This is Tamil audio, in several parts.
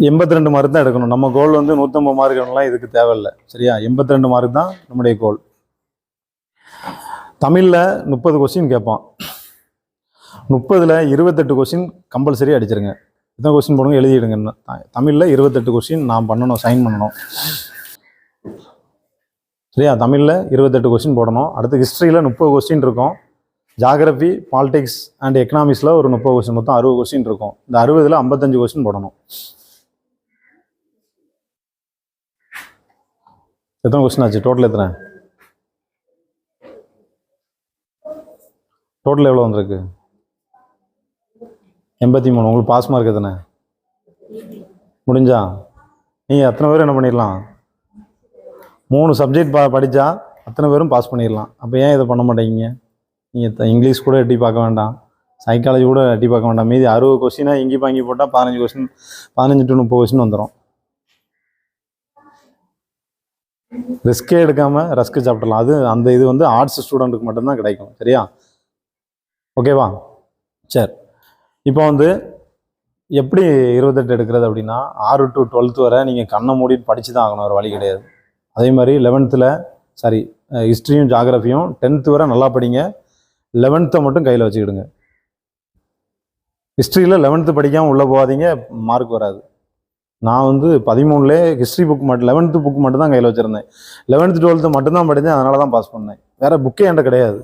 82 மார்க் தான் எடுக்கணும். நம்ம கோல் வந்து 150 மார்க்லாம் இதுக்கு தேவையில்லை. சரியா? 82 மார்க் தான் நம்முடைய கோல். தமிழில் 30 கொஸ்டின் கேட்பான். 30ல் 28 கொஸ்டின் கம்பல்சரி அடிச்சிருங்க. எத்தனை கொஸ்டின் போடுங்க எழுதிடுங்க. தமிழில் 28 கொஸ்டின் நான் பண்ணணும், சைன் பண்ணணும். சரியா? தமிழில் 28 கொஸ்டின் போடணும். அடுத்து ஹிஸ்ட்ரியில் 30 கொஸ்டின் இருக்கும். ஜாகிரபி, பாலிடிக்ஸ் அண்ட் எக்கனாமிக்ஸில் ஒரு 30 கொஸ்டின், மொத்தம் 60 கொஸ்டின் இருக்கும். இந்த 60ல் 55 கொஸ்டின் போடணும். எத்தனை கொஸ்டின் ஆச்சு? டோட்டல் எத்தனை? டோட்டல் எவ்வளோ வந்திருக்கு? 83. உங்களுக்கு பாஸ் மார்க் எத்தனை? முடிஞ்சா நீங்கள் அத்தனை பேரும் என்ன பண்ணிடலாம்? 3 சப்ஜெக்ட் படித்தா அத்தனை பேரும் பாஸ் பண்ணிடலாம். அப்போ ஏன் இதை பண்ண மாட்டேங்கிங்க? நீங்கள் இங்கிலீஷ் கூட எட்டி பார்க்க வேண்டாம், சைக்காலஜி கூட எட்டி பார்க்க வேண்டாம். மீதி 60 கொஸ்டினாக இங்கி பாங்கி போட்டால் 15 கொஸ்டின், 15 to 30 கொஸ்டின் வந்துடும். ரிஸ்கே எடுக்காமல் ரஸ்க்கு சாப்பிடலாம். அது அந்த இது வந்து ஆர்ட்ஸ் ஸ்டூடெண்ட்டுக்கு மட்டும்தான் கிடைக்கும். சரியா? ஓகேவா? சரி, இப்போ வந்து எப்படி 28 எடுக்கிறது அப்படின்னா 6 to 12th வரை நீங்கள் கண்ணை மூடிட்டு படித்து தான் ஆகணும், ஒரு வழி கிடையாது. அதே மாதிரி 11th ஹிஸ்ட்ரியும் ஜாகிரபியும் 10th வரை நல்லா படிங்க. 11th மட்டும் கையில் வச்சுக்கிடுங்க. ஹிஸ்ட்ரியில் 11th படிக்காமல் உள்ளே போகாதீங்க, மார்க் வராது. நான் வந்து 13லே ஹிஸ்ட்ரி புக் மட்டும் 11th புக் மட்டும் தான் கையில் வச்சுருந்தேன். 11th 12th மட்டும்தான் படித்தேன், அதனால தான் பாஸ் பண்ணேன். வேறு புக்கே என்கிட்ட கிடையாது.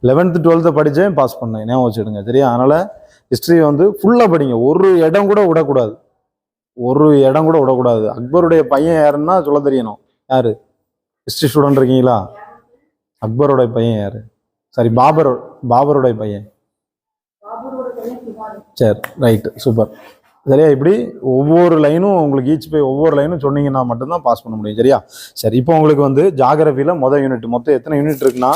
11th 12th படித்தேன், பாஸ் பண்ணேன். ஞாபகம் வச்சுடுங்க. சரியா? அதனால் ஹிஸ்ட்ரி வந்து ஃபுல்லாக படிங்க. ஒரு இடம் கூட விடக்கூடாது. அக்பருடைய பையன் யாருன்னா சொல்ல தெரியணும். யார் ஹிஸ்ட்ரி ஸ்டூடெண்ட் இருக்கீங்களா? அக்பருடைய பையன் யார்? சரி, பாபருடைய பையன். சரி, ரைட்டு, சூப்பர். சரியா? இப்படி ஒவ்வொரு லைனும் உங்களுக்கு ஒவ்வொரு லைனும் சொன்னீங்கன்னா மட்டும்தான் பாஸ் பண்ண முடியும். சரியா? சரி, இப்போ உங்களுக்கு வந்து ஜாகிரபியில் யூனிட் மொத்தம் எத்தனை யூனிட் இருக்குன்னா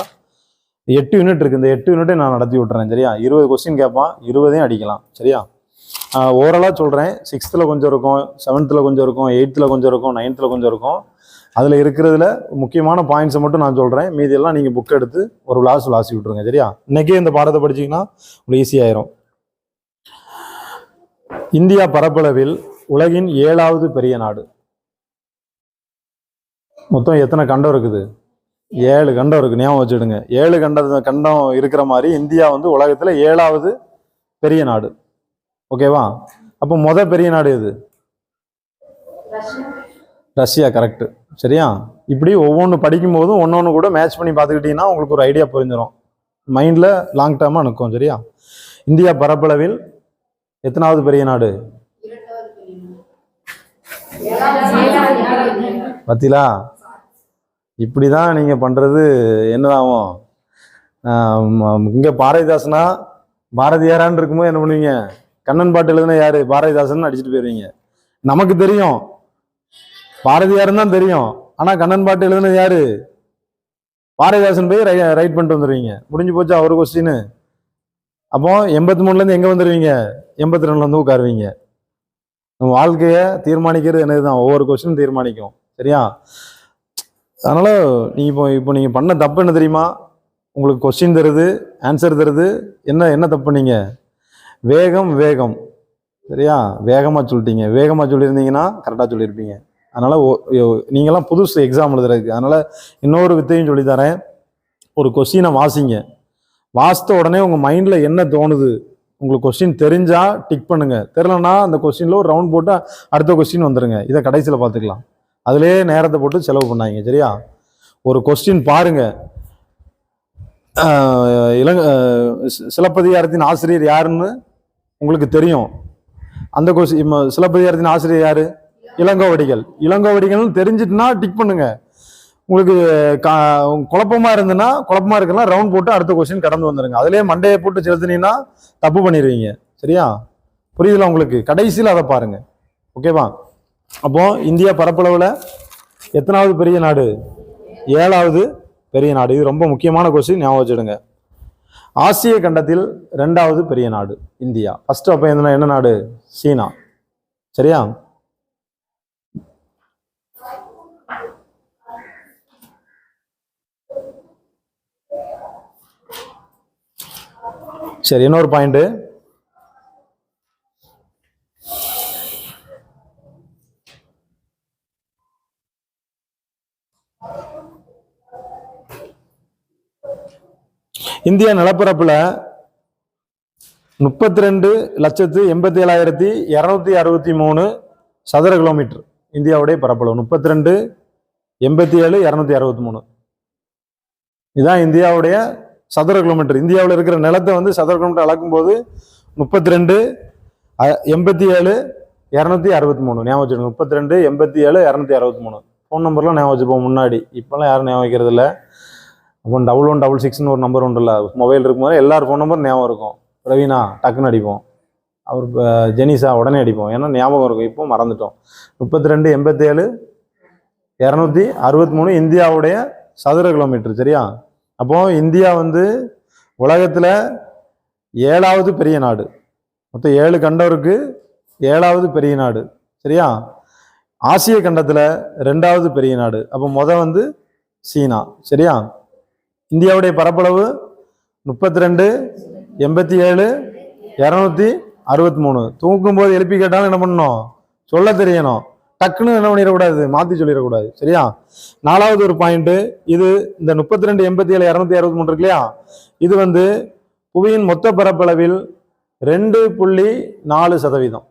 8 யூனிட் இருக்குது. இந்த 8 யூனிட்டை நான் நடத்தி விட்டுறேன். சரியா? 20 கொஸ்டின் கேட்பான், 20 அடிக்கலாம். சரியா? ஓவராலாக சொல்கிறேன். 6th கொஞ்சம் இருக்கும், 7th கொஞ்சம் இருக்கும், 8th கொஞ்சம் இருக்கும், 9th கொஞ்சம் இருக்கும். அதில் இருக்கிறதுல முக்கியமான பாயிண்ட்ஸை மட்டும் நான் சொல்கிறேன். மீதியெல்லாம் நீங்கள் புக் எடுத்து ஒரு விளாசி விட்டுருங்க. சரியா? இன்றைக்கே இந்த பாடத்தை படிச்சிங்கன்னா உங்களுக்கு ஈஸியாயிரும். இந்தியா பரப்பளவில் உலகின் 7வது பெரிய நாடு. மொத்தம் எத்தனை கண்டம் இருக்குது? 7 கண்டம் இருக்குது. ஞாபகம் வச்சுடுங்க. 7 கண்டம் இருக்கிற மாதிரி இந்தியா வந்து உலகத்தில் 7வது பெரிய நாடு. ஓகேவா? அப்போ பெரிய நாடு எது? ரஷ்யா. கரெக்டு. சரியா? இப்படி ஒவ்வொன்று படிக்கும் போதும் ஒன்று கூட மேட்ச் பண்ணி பார்த்துக்கிட்டீங்கன்னா உங்களுக்கு ஒரு ஐடியா புரிஞ்சிடும். மைண்டில் லாங் டேர்மாக நிற்கும். சரியா? இந்தியா பரப்பளவில் எத்தனாவது பெரிய நாடு? பத்திலா? இப்படி தான் நீங்கள் பண்ணுறது என்னதாகும்? இங்கே பாரதிதாசனா பாரதியாரான்னு இருக்கும்போது என்ன பண்ணுவீங்க? கண்ணன் பாட்டு எழுதுனா யார்? பாரதிதாசன் அடிச்சுட்டு போயிடுவீங்க. நமக்கு தெரியும் பாரதியாருன்னு தான் தெரியும். ஆனால் கண்ணன் பாட்டு எழுதுனது யார்? பாரதிதாசன் போய் ரைட் பண்ணிட்டு வந்துடுவீங்க. முடிஞ்சு போச்சா ஒரு கொஸ்டின். அப்போ 83லேருந்து எங்கே வந்துடுவீங்க? 82 வந்து உட்காருவீங்க. நம்ம வாழ்க்கையை தீர்மானிக்கிறது என்னது தான், ஒவ்வொரு கொஸ்டினும் தீர்மானிக்கும். சரியா? அதனால் இப்போ நீங்கள் பண்ண தப்பு என்ன தெரியுமா? உங்களுக்கு கொஸ்டின் தருது, ஆன்சர் தருது. என்ன தப்பு? நீங்கள் வேகம். சரியா? வேகமாக சொல்லிட்டீங்க. வேகமாக சொல்லியிருந்தீங்கன்னா கரெக்டாக சொல்லியிருப்பீங்க. அதனால் நீங்களாம் புதுசு எக்ஸாம் எழுதுறதுக்கு. அதனால் இன்னொரு வித்தையும் சொல்லித்தரேன். ஒரு கொஸ்டினை வாசிங்க. வாசித்த உடனே உங்கள் மைண்டில் என்ன தோணுது? உங்களுக்கு கொஸ்டின் தெரிஞ்சால் டிக் பண்ணுங்கள். தெரிலனா அந்த கொஸ்டினில் ஒரு ரவுண்ட் போட்டு அடுத்த கொஸ்டின் வந்துடுங்க. இதை கடைசியில் பார்த்துக்கலாம். அதிலே நேரத்தை போட்டு செலவு பண்ணாங்க. சரியா? ஒரு கொஸ்டின் பாருங்கள். சிலப்பதிகாரத்தின் ஆசிரியர் யாருன்னு உங்களுக்கு தெரியும். அந்த கொஸ்டின் சிலப்பதிகாரத்தின் ஆசிரியர் யாரு? இளங்கோவடிகள் தெரிஞ்சிட்டுனா டிக் பண்ணுங்க. உங்களுக்கு குழப்பமா இருக்கலாம், ரவுண்ட் போட்டு அடுத்த கொஸ்டின் கடந்து வந்துருங்க. அதிலே மண்டையை போட்டு செலுத்தினீங்கன்னா தப்பு பண்ணிடுவீங்க. சரியா? புரியுதுல உங்களுக்கு? கடைசியில் அதை பாருங்க. ஓகேவா? அப்போ இந்தியா பரப்பளவில் எத்தனாவது பெரிய நாடு? 7வது பெரிய நாடு. இது ரொம்ப முக்கியமான கொஸ்டின், ஞாபகம் வச்சுடுங்க. ஆசிய கண்டத்தில் 2வது பெரிய நாடு இந்தியா. ஃபர்ஸ்ட் அப்போ என்ன நாடு? சீனா. சரியா? சரி, இன்னொரு பாயிண்ட். இந்தியா நிலப்பரப்புல 32,87,263 சதுர கிலோமீட்டர் இந்தியாவுடைய பரப்பளவு. 32,87,263 இதுதான் இந்தியாவுடைய சதுர கிலோமீட்டர். இந்தியாவில் இருக்கிற நிலத்தை வந்து சதுர கிலோமீட்டர் அளக்கும் போது 32,87,263 ஞாபகம் வச்சுக்கோங்க. 32,87,263 ஃபோன் நம்பர்லாம் ஞாபகம் வச்சுப்போம் முன்னாடி. இப்போல்லாம் யாரும் ஞாபகம் வைக்கிறது இல்லை. அப்போ 1166 ஒரு நம்பர் உண்டுல்ல, மொபைல் இருக்கும்போது எல்லாரும் ஃபோன் நம்பர் ஞாபகம் இருக்கும். பிரவீனா டக்குன்னு அடிப்போம், அவர் ஜெனிசா உடனே அடிப்போம், ஏன்னா ஞாபகம் இருக்கும். இப்போ மறந்துட்டோம். 32,87,263 இந்தியாவுடைய சதுர கிலோமீட்டர். சரியா? அப்போ இந்தியா வந்து உலகத்துல 7வது பெரிய நாடு. மொத்தம் 7 கண்டம் இருக்கு, 7வது பெரிய நாடு. சரியா? ஆசிய கண்டத்துல 2வது பெரிய நாடு. அப்போ வந்து சீனா. சரியா? இந்தியாவுடைய பரப்பளவு 32,87,263. தூக்கும் போது எழுப்பி கேட்டாலும் என்ன பண்ணணும், சொல்ல தெரியணும். டக்குன்னு என்ன பண்ணிடக்கூடாது, மாத்தி சொல்லிடக்கூடாது. சரியா? 4வது ஒரு பாயிண்ட், இது இந்த 32,87,263 இருக்கு இல்லையா, இது வந்து புவியின் மொத்த பரப்பளவில் 2.4%.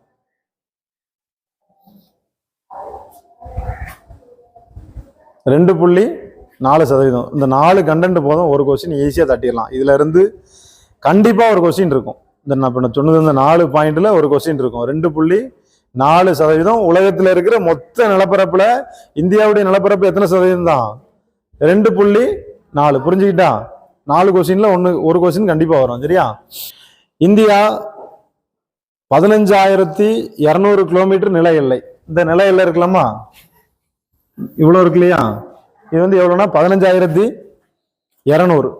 2.4%. இந்த 4 கண்டென்ட் போதும், ஒரு கொஸ்டின் ஈஸியா தட்டிடலாம். இதுல இருந்து கண்டிப்பா ஒரு கொஸ்டின் இருக்கும். இந்த நான் சொன்னது இந்த 4 பாயிண்ட்ல ஒரு கொஸ்டின் இருக்கும். 2.4% உலகத்துல இருக்கிற மொத்த நிலப்பரப்புல இந்தியாவுடைய நிலப்பரப்பு எத்தனை சதவீதம் தான்? 2.4. புரிஞ்சுக்கிட்டா? 4 கொஸ்டின்ல ஒரு கொஸ்டின் கண்டிப்பா வரும். சரியா? இந்தியா 15,200 கிலோமீட்டர் நில எல்லை. இந்த நில எல்லை இருக்கலாமா, இவ்வளவு இருக்கு இல்லையா, இது வந்து எவ்வளவுனா 15,200.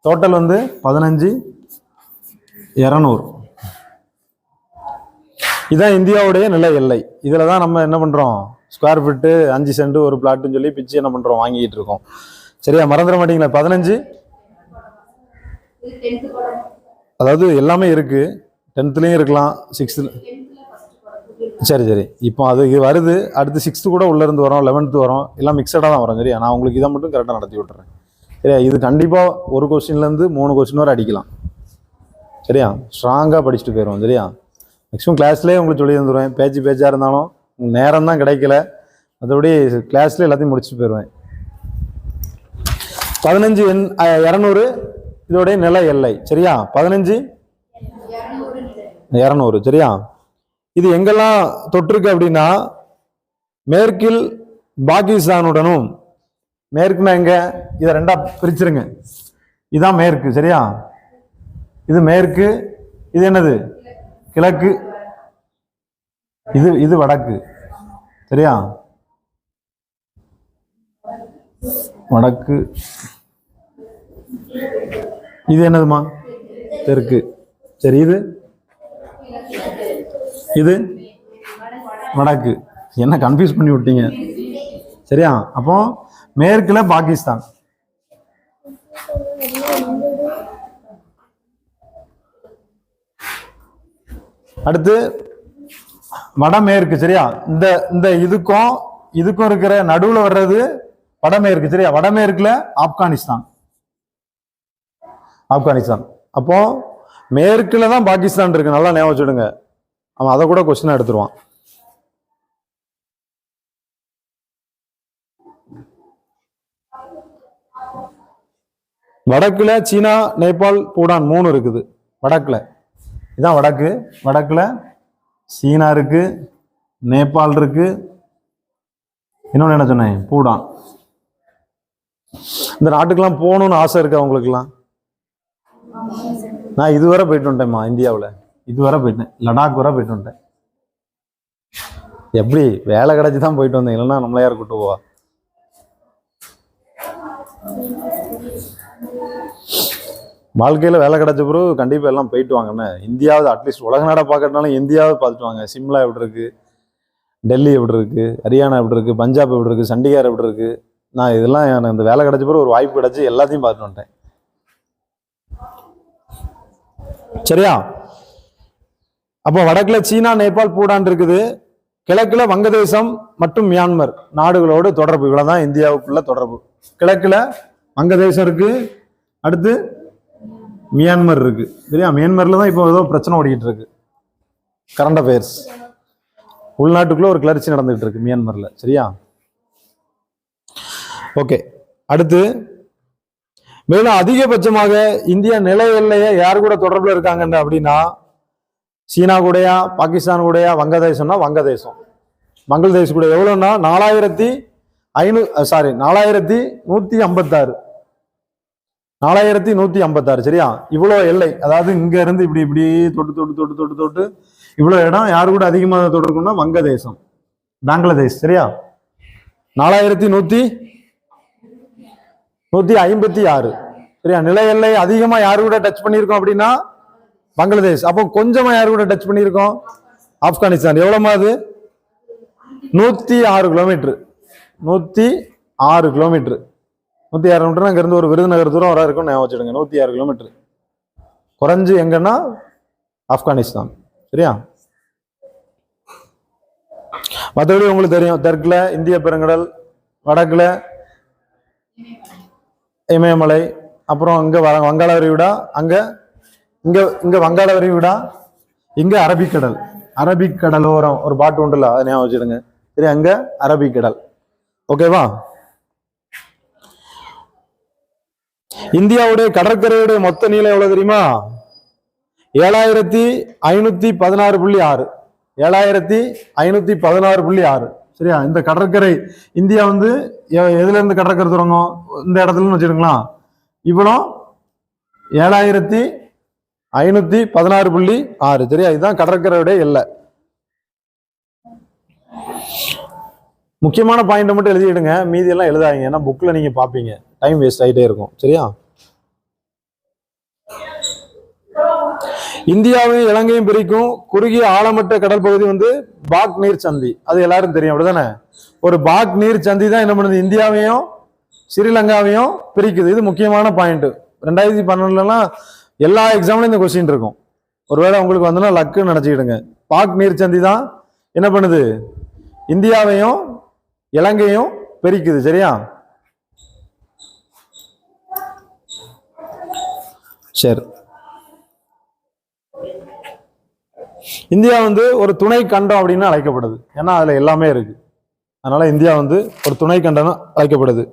டோட்டல் வந்து 15,200. இதுதான் இந்தியாவுடைய நில எல்லை. இதுல தான் நம்ம என்ன பண்றோம், ஸ்கொயர் ஃபீட்டு 5 சென்ட் ஒரு பிளாட்டுன்னு சொல்லி பிச்சு என்ன பண்றோம், வாங்கிட்டு இருக்கோம். சரியா? மறந்துட மாட்டீங்களா? 15, அதாவது எல்லாமே இருக்கு. 10th இருக்கலாம், 6th. சரி சரி. இப்போ அது வருது, அடுத்து 6th கூட உள்ள இருந்து வரும், 11th வரும், எல்லாம் மிக்சடா தான் வரும். சரியா? நான் உங்களுக்கு இதை மட்டும் கரெக்டாக நடத்தி விட்டுறேன். சரியா? இது கண்டிப்பா ஒரு கொஸ்டின்ல இருந்து 3 கொஸ்டின் வரை அடிக்கலாம். சரியா? ஸ்ட்ராங்கா படிச்சுட்டு போயிடுவோம். சரியா? மேக்ஸிமம் கிளாஸ்லேயே உங்களுக்கு சொல்லி தந்துடுவேன். பேச்சா இருந்தாலும் நேரம் தான் கிடைக்கல, அதோடய கிளாஸ்ல எல்லாத்தையும் முடிச்சுட்டு போயிடுவேன். 15,200 இதோடைய நில எல்லை. சரியா? 15,200. சரியா? இது எங்கெல்லாம் தொற்றுருக்கு அப்படின்னா, மேற்கில் பாகிஸ்தானுடனும், மேற்குனா எங்க, இதை 2ஆ பிரிச்சிருங்க. இதுதான் மேற்கு. சரியா? இது மேற்கு, இது என்னது கிழக்கு, இது வடக்கு. சரியா? வடக்கு. இது என்னதுமா, தெற்கு. சரி, இது வடக்கு. என்ன கன்ஃபியூஸ் பண்ணி விட்டீங்க. சரியா? அப்போ மேற்குல பாகிஸ்தான், அடுத்து வடமேற்கு. சரியா? இந்த இதுக்கும் இருக்கிற நடுவுல வர்றது வடமேற்கு. சரியா? வடமேற்குல ஆப்கானிஸ்தான். அப்போ மேற்குல தான் பாகிஸ்தான் இருக்கு, நல்லா ஞாபகம் வச்சுடுங்க. அவன் அதை கூட கொஸ்டினா எடுத்துருவான். வடக்குல சீனா, நேபாள், பூடான் 3 இருக்குது. வடக்குல இதான் வடக்கு. வடக்குல சீனா இருக்கு, நேபாள் இருக்கு, இன்னொன்னு என்ன சொன்னேன், பூடான். இந்த நாட்டுக்கெல்லாம் போகணும்னு ஆசை இருக்கு அவங்களுக்குலாம். நான் இதுவரை போயிட்டு வந்துட்டேன்மா, இந்தியாவில் இதுவரை போயிட்டேன், லடாக் வரை போயிட்டு வந்துட்டேன். எப்படி வேலை கிடைச்சிதான் போயிட்டு வந்தேன், இல்லைன்னா நம்மள யார் கூட்டு போவா. வாழ்க்கையில் வேலை கிடைச்ச பிறகு கண்டிப்பாக எல்லாம் போயிட்டு வாங்கண்ணே. இந்தியாவது அட்லீஸ்ட் உலக நாடை பார்க்கறதுனால இந்தியாவது பார்த்துட்டு வாங்க. சிம்லா எப்படி இருக்கு, டெல்லி எப்படி இருக்கு, ஹரியானா எப்படி இருக்கு, பஞ்சாப் எப்படி இருக்கு, சண்டிகார் எப்படி இருக்கு. நான் இதெல்லாம் எனக்கு இந்த வேலை கிடைச்ச பிறகு ஒரு வாய்ப்பு கிடைச்சி எல்லாத்தையும் பார்த்துட்டு வந்துட்டேன். சரியா? அப்போ வடக்குல சீனா, நேபாள், பூடான் இருக்குது. கிழக்குல வங்கதேசம் மற்றும் மியான்மர் நாடுகளோடு தொடர்பு. இவ்வளவுதான் இந்தியாவுக்குள்ள தொடர்பு. கிழக்குல வங்கதேசம் இருக்கு, அடுத்து மியான்மர் இருக்கு சரியா. மியான்மர்ல தான் இப்போ ஏதோ பிரச்சனை ஓடிக்கிட்டு இருக்கு. கரண்ட் அஃபேர்ஸ், உள்நாட்டுக்குள்ள ஒரு கிளர்ச்சி நடந்துகிட்டு இருக்கு மியான்மர்ல சரியா. ஓகே, அடுத்து மேலும் அதிகபட்சமாக இந்தியா நில எல்லையை யார் கூட தொடர்புல இருக்காங்க அப்படின்னா சீனா கூடயா, பாகிஸ்தான் கூடயா, வங்கதேசம்னா வங்கதேசம். வங்கதேசம் கூட எவ்வளவுன்னா 4156 4156 சரியா. இவ்வளவு எல்லை, அதாவது இங்க இருந்து இப்படி இப்படி தொட்டு தொட்டு தொட்டு தொட்டு தொட்டு இவ்வளவு இடம் யாரு கூட அதிகமாக தொடர்புன்னா வங்கதேசம், பங்களாதேஷ் சரியா. 4156 சரியா. நில எல்லை அதிகமா யாரு கூட டச் பண்ணியிருக்கோம் அப்படின்னா பங்களாதேஷ். அப்போ கொஞ்சமா யாரு கூட டச் பண்ணியிருக்கோம், ஆப்கானிஸ்தான். எவ்வளவுமா அது 106 கிலோமீட்டர். 106 கிலோமீட்டர். 106 கிலோமீட்டர் அங்க இருந்து ஒரு விருதுநகர் தூரம் வர இருக்கும் ஞாபகம் வச்சுடுங்க. 106 கிலோமீட்டர் குறைஞ்சு எங்கன்னா ஆப்கானிஸ்தான் சரியா. மற்றபடி உங்களுக்கு தெரியும், தெற்குல இந்திய பெருங்கடல், வடக்குல இமயமலை, அப்புறம் இங்க வங்காள விரிகுடா, அங்க இங்க இங்க வங்காள விரிகுடா, இங்க அரபிக்கடல். அரபிக்கடலோரம் ஒரு பாட்டு உண்டுல, அதை ஞாபகம் வச்சுடுங்க சரி. அங்க அரபிக்கடல் ஓகேவா. இந்தியாவுடைய கடற்கரையுடைய மொத்த நீளம் எவ்வளவு தெரியுமா? 7516.6. 7516.6 சரியா. இந்த கடற்கரை இந்தியா வந்து எதுல இருந்து கடற்கரை தொடங்கும், இந்த இடத்துல வச்சிருங்களா, இவ்வளோ 7516.6 சரியா. இதுதான் கடற்கரையுடைய எல்லை. முக்கியமான பாயிண்ட் மட்டும் எழுதிடுங்க, மீதி எல்லாம் எழுதாதீங்க, ஏன்னா புக்ல நீங்க பாப்பீங்க, டைம் வேஸ்ட் ஆகிட்டே இருக்கும் சரியா. இந்தியாவையும் இலங்கையும் பிரிக்கும் குறுகிய ஆழமற்ற கடல் பகுதி வந்து பாக் நீர் சந்தி. அது எல்லாரும் தெரியும் அப்படிதானே. ஒரு பாக் நீர் சந்தி தான் என்ன பண்ணுது, இந்தியாவையும் ஸ்ரீலங்காவையும் பிரிக்குது. இது முக்கியமான பாயிண்ட். 2012 எல்லா எக்ஸாம்லயும் இந்த கொஸ்டின் இருக்கும். ஒருவேளை உங்களுக்கு வந்தோன்னா லக்குன்னு நினைச்சுக்கிடுங்க. பாக் நீர் சந்தி தான் என்ன பண்ணுது, இந்தியாவையும் இலங்கையும் பிரிக்குது சரியா. சரி, இந்தியா வந்து ஒரு துணை கண்டம் அப்படின்னு அழைக்கப்படுது, ஏன்னா அதுல எல்லாமே இருக்கு. அதனால இந்தியா வந்து ஒரு துணை கண்டம் அழைக்கப்படுது.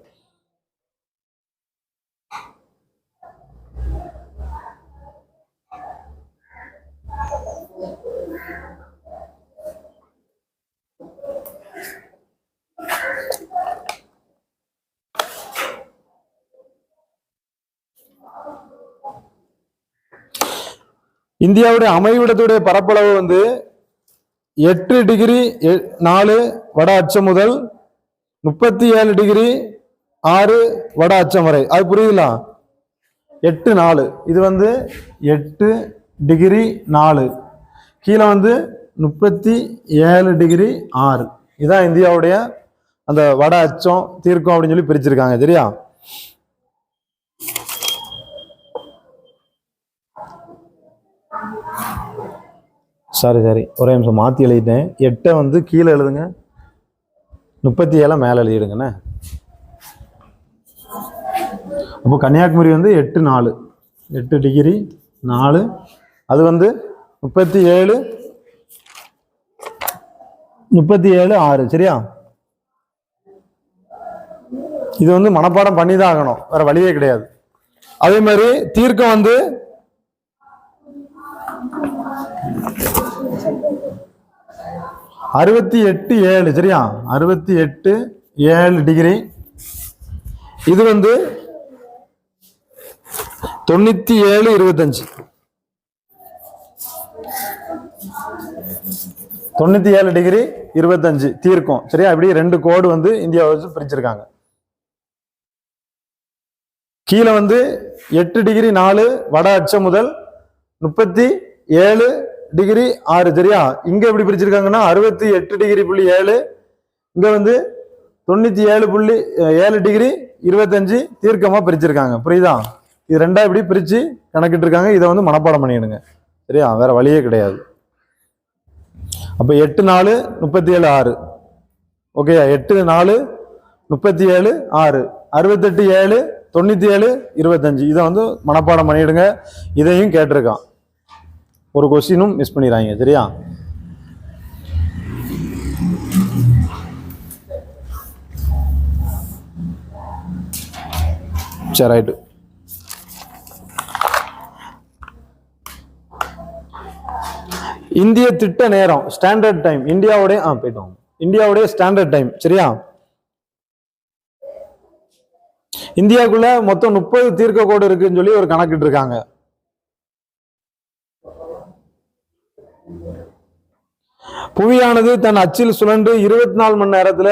இந்தியாவுடைய அமைவிடத்துடைய பரப்பளவு வந்து 8°4 வட அச்சம் முதல் 37°6 வட அச்சம் வரை. அது புரியுதுங்களா? 8-4 இது வந்து 8°4, கீழே வந்து 37°6. இதுதான் இந்தியாவுடைய அந்த வட அச்சம் தீர்க்கம் அப்படின்னு சொல்லி பிரிச்சிருக்காங்க சரியா. சரி ஒரே நிமிஷம் மாற்றி எழுதிட்டேன். 8 வந்து கீழே எழுதுங்க, 37 மேலே எழுதிடுங்கண்ணே. அப்போ கன்னியாகுமரி வந்து 8-4, 8°4. அது வந்து 37-6 சரியா. இது வந்து மனப்பாடம் பண்ணி தான் ஆகணும், வேற வழியே கிடையாது. அதே மாதிரி தீர்க்கம் வந்து 68-7 சரியா. 68-7°. இது வந்து 97-25. 97°25 தீர்க்கம் சரியா. இப்படி 2 கோடு வந்து இந்தியாவை வச்சு பிரிச்சிருக்காங்க. கீழே வந்து 8°4 வட அச்சம் முதல் 37°6 சரியா. இங்க எப்படி பிரிச்சிருக்காங்கன்னா 68°7, இங்க வந்து 97.7°25 தீர்க்கமா பிரிச்சிருக்காங்க. புரியுதா? இது ரெண்டா இப்படி பிரிச்சு கணக்கிட்டு இருக்காங்க. இதை வந்து மனப்பாடம் பண்ணிடுங்க சரியா, வேற வழியே கிடையாது. அப்ப 8-4-37-6 ஓகே. 8-4-37-6, 68-7 97 25 இதை வந்து மனப்பாடம் பண்ணிடுங்க. இதையும் கேட்டிருக்கான், ஒரு கொஸ்டினும் மிஸ் பண்ணிடுறாங்க. சரியா? சரி, ரைட்டு. இந்திய திட்ட நேரம் ஸ்டாண்டர்ட் டைம் இந்தியாவுடைய போயிட்டோம், இந்தியாவுடைய ஸ்டாண்டர்ட் டைம். சரியா? இந்தியாவுக்குள்ள மொத்தம் 30 தீர்க்க கோடு இருக்குன்னு சொல்லி ஒரு கணக்கிட்டு இருக்காங்க. புவியானது தன் அச்சில் சுழன்று 24 மணி நேரத்துல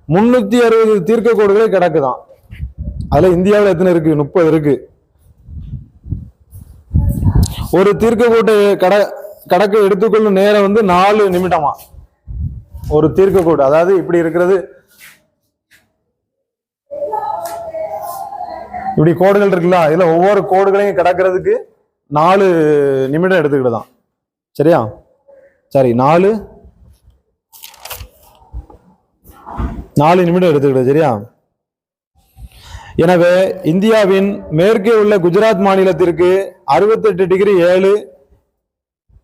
360 தீர்க்க கோடுகளே கிடக்குதான். அதுல இந்தியாவில் எத்தனை இருக்கு? 30 இருக்கு. ஒரு தீர்க்க கோட்டை கடக்க எடுத்துக்கொள்ளும் நேரம் வந்து 4 நிமிடமா. ஒரு தீர்க்க கோடு, அதாவது இப்படி இருக்கிறது, இப்படி கோடுகள் இருக்குல்ல, இதுல ஒவ்வொரு கோடுகளையும் கடக்கிறதுக்கு 4 நிமிடம் எடுத்துக்கிட்டுதான். சரியா? சரி, 4 நிமிடம் எடுத்துக்கிட்டு. சரியா? எனவே இந்தியாவின் மேற்கே உள்ள குஜராத் மாநிலத்திற்கு 68 டிகிரி 7,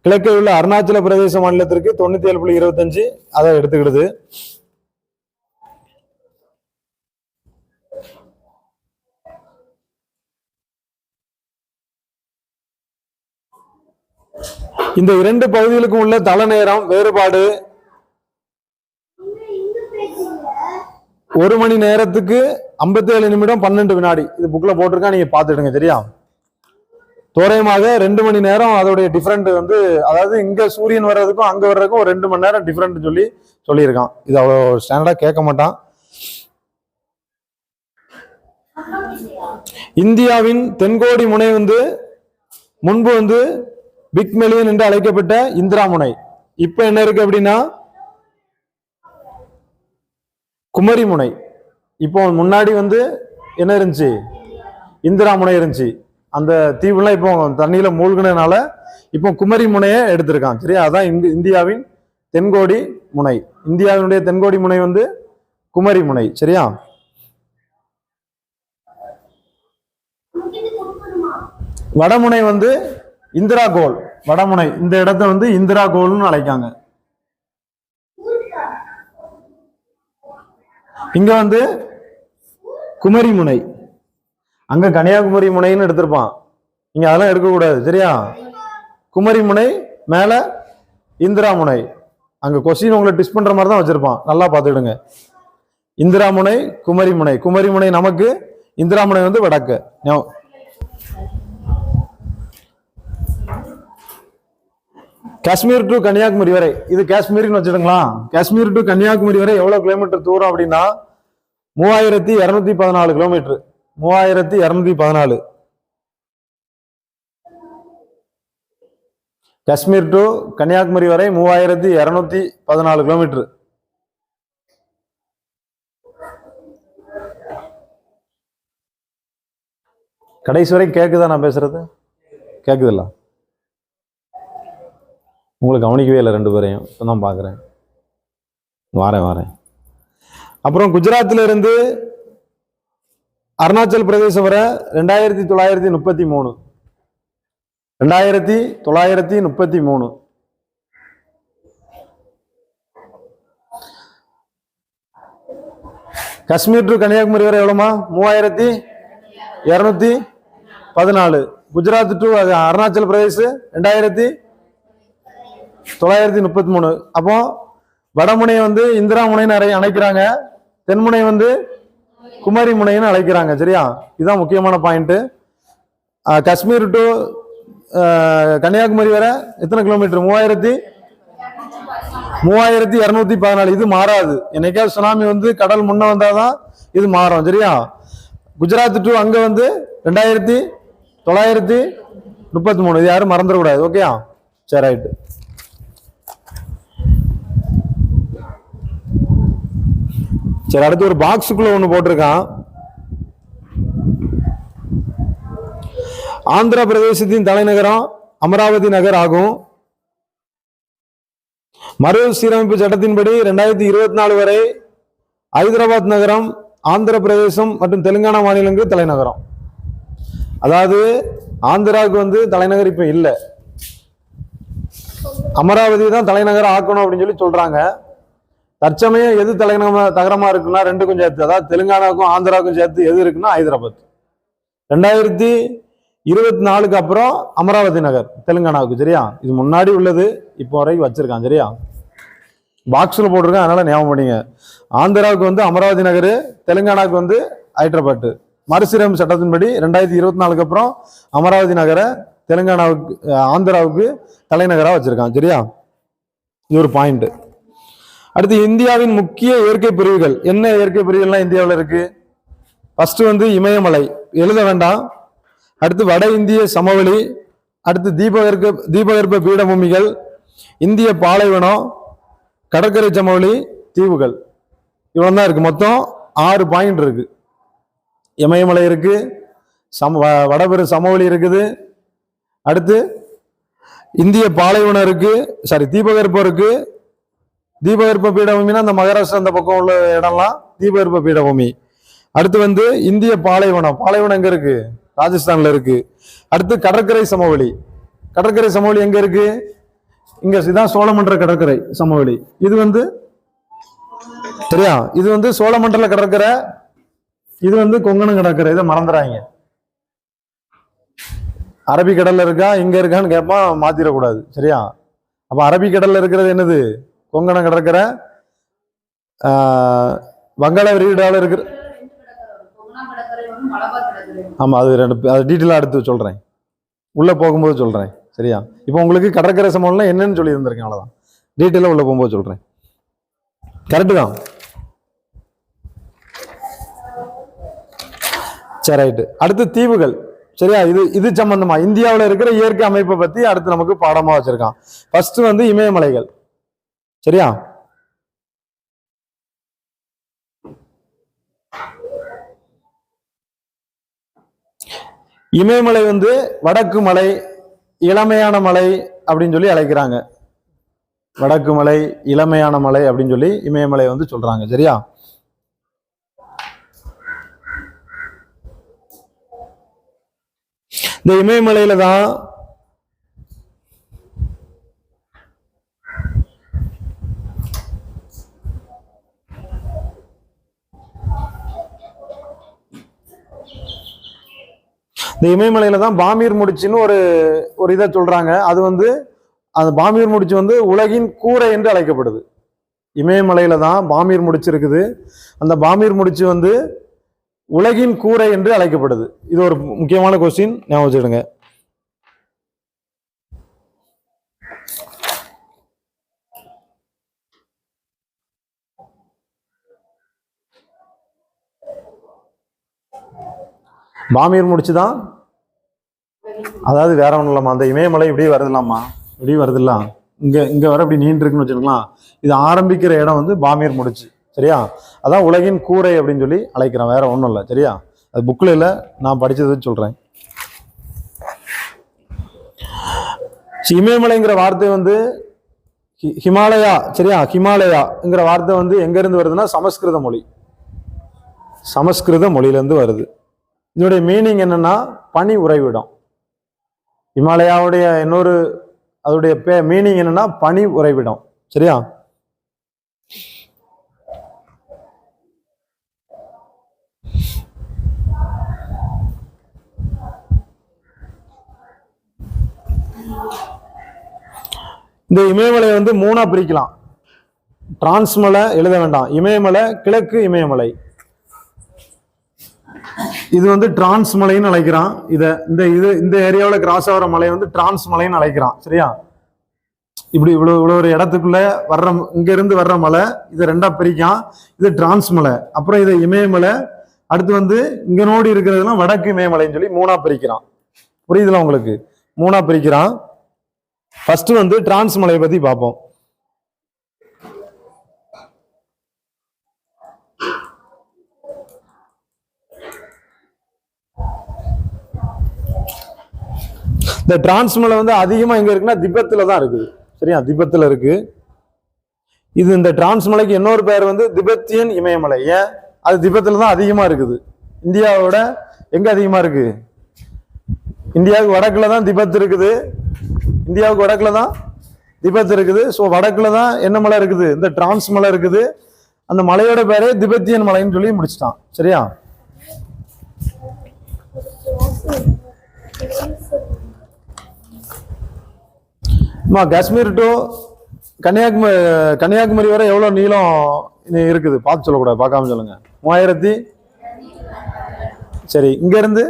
கிழக்கே உள்ள அருணாச்சல பிரதேச மாநிலத்திற்கு 97.25 அதை எடுத்துக்கிடுது. இந்த 2 பகுதிகளுக்கும் உள்ள தல நேரம் வேறுபாடு 1 மணி நேரத்துக்கு 57 நிமிடம் 12 வினாடி. இது புக்ல போட்டிருக்கா, நீங்க பாத்துடுங்க. சரியா? தோராயமாக 2 மணி நேரம் அதோடைய டிஃபரெண்ட் வந்து, அதாவது இங்க சூரியன் வர்றதுக்கும் அங்க வர்றதுக்கும் ஒரு 2 மணி நேரம் டிஃபரெண்ட் சொல்லியிருக்கான். இது அவ்வளவு ஸ்டாண்டர்டா கேட்க மாட்டான். இந்தியாவின் தென்கோடி முனை வந்து முன்பு வந்து பிக் மெலியன் என்று அழைக்கப்பட்ட இந்திரா முனை. இப்ப என்ன இருக்கு அப்படின்னா குமரி முனை. இப்போ முன்னாடி வந்து என்ன இருந்துச்சு? இந்திரா முனை இருந்துச்சு. அந்த தீவுலாம் இப்போ தண்ணியில மூழ்கினதுனால இப்போ குமரி முனையை எடுத்திருக்கான். சரியா? அதான் இந்தியாவின் தென்கோடி முனை. இந்தியாவினுடைய தென்கோடி முனை வந்து குமரி முனை. சரியா? வடமுனை வந்து இந்திரா கோல். வடமுனை இந்த இடத்தை வந்து இந்திரா கோல்னு அழைக்காங்க. இங்க வந்து குமரி முனை, அங்க கன்னியாகுமரி முனைன்னு எடுத்திருப்பான். இங்க அதெல்லாம் எடுக்கக்கூடாது. சரியா? குமரி முனை, மேல இந்திரா முனை. அங்க கொஸ்டின் உங்களை டிஸ்ட் பண்ற மாதிரி தான் வச்சிருப்பான், நல்லா பார்த்துக்கிடுங்க. இந்திரா முனை, குமரி முனை. குமரி முனை நமக்கு, இந்திரா முனை வந்து வடக்கு. காஷ்மீர் டு கன்னியாகுமரி வரை, இது காஷ்மீர்னு வச்சிருங்களா. காஷ்மீர் டு கன்னியாகுமரி வரை எவ்வளவு கிலோமீட்டர் தூரம் அப்படின்னா 3214 கிலோமீட்டர். 3214. காஷ்மீர் டு கன்னியாகுமரி வரை 3214 கிலோமீட்டர். கடைசி வரை கேக்குதா நான் பேசுறது? கேக்குதுல்ல? உங்களுக்கு கவனிக்கவே இல்லை, 2 பேரையும் இப்பதான் பாக்குறேன். வாரேன். அப்புறம் குஜராத்ல இருந்து அருணாச்சல் பிரதேசம் வரை 2933. 2933. காஷ்மீர் டு கன்னியாகுமரி வரை எவ்வளோமா? 3214. குஜராத் டு அருணாச்சல் பிரதேஷ் 2933. அப்போ வடமுனையை வந்து இந்திரா முனைன்னு அழைக்கிறாங்க, தென்முனை வந்து குமரி முனைன்னு அழைக்கிறாங்க. சரியா? இதுதான் முக்கியமான பாயிண்ட். காஷ்மீர் டு கன்னியாகுமரி வரை எத்தனை கிலோமீட்டர்? 3214. இது மாறாது. என்னைக்காவது சுனாமி வந்து கடல் முன்ன வந்தாதான் இது மாறும். சரியா? குஜராத் டு அங்க வந்து 2933. இது யாரும் மறந்துடக்கூடாது. ஓகேயா? சரி, ரைட்டு. சரி, அடுத்து ஒரு பாக்ஸுக்குள்ள ஒண்ணு போட்டிருக்கான். ஆந்திர பிரதேசத்தின் தலைநகரம் அமராவதி நகர் ஆகும். மறுசீரமைப்பு சட்டத்தின்படி 2024 வரை ஹைதராபாத் நகரம் ஆந்திர பிரதேசம் மற்றும் தெலுங்கானா மாநிலங்கள் தலைநகரம். அதாவது ஆந்திராவுக்கு வந்து தலைநகர் இப்ப இல்லை, அமராவதி தான் தலைநகரம் ஆக்கணும் அப்படின்னு சொல்லி சொல்றாங்க. தற்சமயம் எது தகரமா இருக்குன்னா ரெண்டுக்கும் சேர்த்து, அதாவது தெலுங்கானாவுக்கும் ஆந்திராவுக்கும் சேர்த்து எது இருக்குன்னா ஹைதராபாத். 2024 அப்புறம் அமராவதி நகர் தெலுங்கானாவுக்கு. சரியா? இது முன்னாடி உள்ளது, இப்போ வரைக்கும் வச்சிருக்கான். சரியா? பாக்ஸில் போட்டிருக்கேன், அதனால ஞாபகம் பண்ணிங்க. ஆந்திராவுக்கு வந்து அமராவதி நகர், தெலுங்கானாவுக்கு வந்து ஹைதராபாத். மறுசீரமைப்பு சட்டத்தின்படி 2024 அப்புறம் அமராவதி நகரை தெலுங்கானாவுக்கு ஆந்திராவுக்கு தலைநகராக வச்சிருக்கான். சரியா? இது ஒரு பாயிண்ட். அடுத்து இந்தியாவின் முக்கிய இயற்கை பிரிவுகள். என்ன இயற்கை பிரிவுகள்லாம் இந்தியாவில் இருக்கு? ஃபர்ஸ்ட் வந்து இமயமலை, எழுத வேண்டாம். அடுத்து வட இந்திய சமவெளி, அடுத்து தீபகற்ப பீடபூமிகள், இந்திய பாலைவனம், கடற்கரை சமவெளி, தீவுகள். இவ்வளவு தான் இருக்கு. மொத்தம் 6 பாயிண்ட் இருக்கு. இமயமலை இருக்கு, வடபெரு சமவெளி இருக்குது, அடுத்து இந்திய பாலைவனம் இருக்கு, தீபகற்பம் இருக்கு. தீபகற்ப பீடபூமினா அந்த மகாராஷ்டிரா அந்த பக்கம் உள்ள இடம்லாம் தீபகற்ப பீடபூமி. அடுத்து வந்து இந்திய பாலைவனம், பாலைவனம் எங்க இருக்கு? ராஜஸ்தான்ல இருக்கு. அடுத்து கடற்கரை சமவெளி. கடற்கரை சமவெளி எங்க இருக்கு? இங்க இதான் சோழமண்டல கடற்கரை சமவெளி. இது வந்து சரியா, இது வந்து சோழமண்டல கடற்கரை, இது வந்து கொங்கணம் கடற்கரை. இதை மறந்துடாங்க. அரபிக்கடல்ல இருக்கா இங்க இருக்கான்னு கேட்பா, மாத்திரக்கூடாது. சரியா? அப்ப அரபிக்கடல்ல இருக்கிறது என்னது? கொங்கணம் கடற்கரை. வங்காள விரிகுடாவில் இருக்கிற, ஆமா அது அது டீட்டெயிலா எடுத்து சொல்றேன், உள்ள போகும்போது சொல்றேன். சரியா? இப்போ உங்களுக்கு கடற்கரை சமவெளினா என்னன்னு சொல்லி இருந்திருக்கேன், அவ்வளவுதான். டீட்டெயிலா உள்ள போகும்போது சொல்றேன். கரெக்டு தான். சரி, ரைட்டு. அடுத்து தீவுகள். சரியா? இது சம்பந்தமா இந்தியாவில் இருக்கிற இயற்கை அமைப்பை பத்தி அடுத்து நமக்கு பாடமா வச்சிருக்கான். ஃபர்ஸ்ட் வந்து இமயமலைகள். சரியா? இமயமலை வந்து வடக்கு மலை, இளமையான மலை அப்படின்னு சொல்லி அழைக்கிறாங்க. வடக்கு மலை, இளமையான மலை அப்படின்னு சொல்லி இமயமலை வந்து சொல்றாங்க. சரியா? இந்த இமயமலையில தான் பாமீர் முடிச்சுன்னு ஒரு இதை சொல்றாங்க. அது வந்து அந்த பாமீர் முடிச்சு வந்து உலகின் கூரை என்று அழைக்கப்படுது. இமயமலையில தான் பாமீர் முடிச்சு இருக்குது. அந்த பாமீர் முடிச்சு வந்து உலகின் கூரை என்று அழைக்கப்படுது. இது ஒரு முக்கியமான கொஸ்டின், ஞாபகம் வச்சுடுங்க. பாமீர் முடிச்சுதான், அதாவது வேற ஒன்றும் இல்லாமா, அந்த இமயமலை இப்படி வருதுலாமா, இப்படி வருதுலாம், இங்க வர இப்படி நீண்டு இருக்குன்னு வச்சுக்கலாம். இது ஆரம்பிக்கிற இடம் வந்து பாமீர் முடிச்சு. சரியா? அதான் உலகின் கூரை அப்படின்னு சொல்லி அழைக்கிறோம், வேற ஒன்றும் இல்லை. சரியா? அது புக்கில் இல்லை, நான் படிச்சது சொல்றேன். இமயமலைங்கிற வார்த்தை வந்து ஹிமாலயா. சரியா? ஹிமாலயாங்கிற வார்த்தை வந்து எங்க இருந்து வருதுன்னா சமஸ்கிருத மொழி, சமஸ்கிருத மொழியிலிருந்து வருது. இதனுடைய மீனிங் என்னன்னா பனி உறைவிடம். இமாலயாவுடைய இன்னொரு அதோடைய மீனிங் என்னன்னா பனி உறைவிடம். சரியா? இந்த இமயமலை வந்து 3ஆ பிரிக்கலாம். டிரான்ஸ்மலை எழுத வேண்டாம். இமயமலை, கிழக்கு இமயமலை, இது வந்து டிரான்ஸ் மலைன்னு அழைக்கிறான். இந்த ஏரியாவில் கிராஸ் ஆகிற மலை வந்து டிரான்ஸ் மலைன்னு அழைக்கிறான். சரியா? இப்படி இவ்வளவு ஒரு இடத்துக்குள்ள வர்ற, இங்க இருந்து வர்ற மலை இதை 2ஆ பிரிக்கான். இது டிரான்ஸ் மலை, அப்புறம் இது இமயமலை, அடுத்து வந்து இங்க நோடி இருக்கிறதுலாம் வடக்கு இமயமலைன்னு சொல்லி 3ஆ பிரிக்கிறான். புரியுதுல உங்களுக்கு? 3ஆ பிரிக்கிறான். ஃபர்ஸ்ட் வந்து டிரான்ஸ் மலையை பத்தி பார்ப்போம். இந்த டிரான்ஸ் மலை வந்து அதிகமா எங்க இருக்குன்னா திபெத்துல தான் இருக்குது. சரியா? திபெத்துல இருக்கு. இது இந்த டிரான்ஸ் மலைக்கு இன்னொரு பேர் வந்து திபெத்தியன் இமயமலை. ஏன்? அது திபெத்தில் தான் அதிகமாக இருக்குது. இந்தியாவோட எங்கே அதிகமாக இருக்கு? இந்தியாவுக்கு வடக்கில் தான் திபெத் இருக்குது. இந்தியாவுக்கு வடக்கில் தான் திபெத் இருக்குது. ஸோ வடக்கில் தான் என்ன மலை இருக்குது? இந்த டிரான்ஸ் மலை இருக்குது. அந்த மலையோட பேரே திபெத்தியன் மலைன்னு சொல்லி முடிச்சிட்டான். சரியா? காஷ்மீர் டு கன்னியாகுமரி வரை எவ்வளவு நீளம் இருக்குது? பார்த்து சொல்லக்கூடாது, பார்க்காம சொல்லுங்க. 3000. சரி, இங்க இருந்து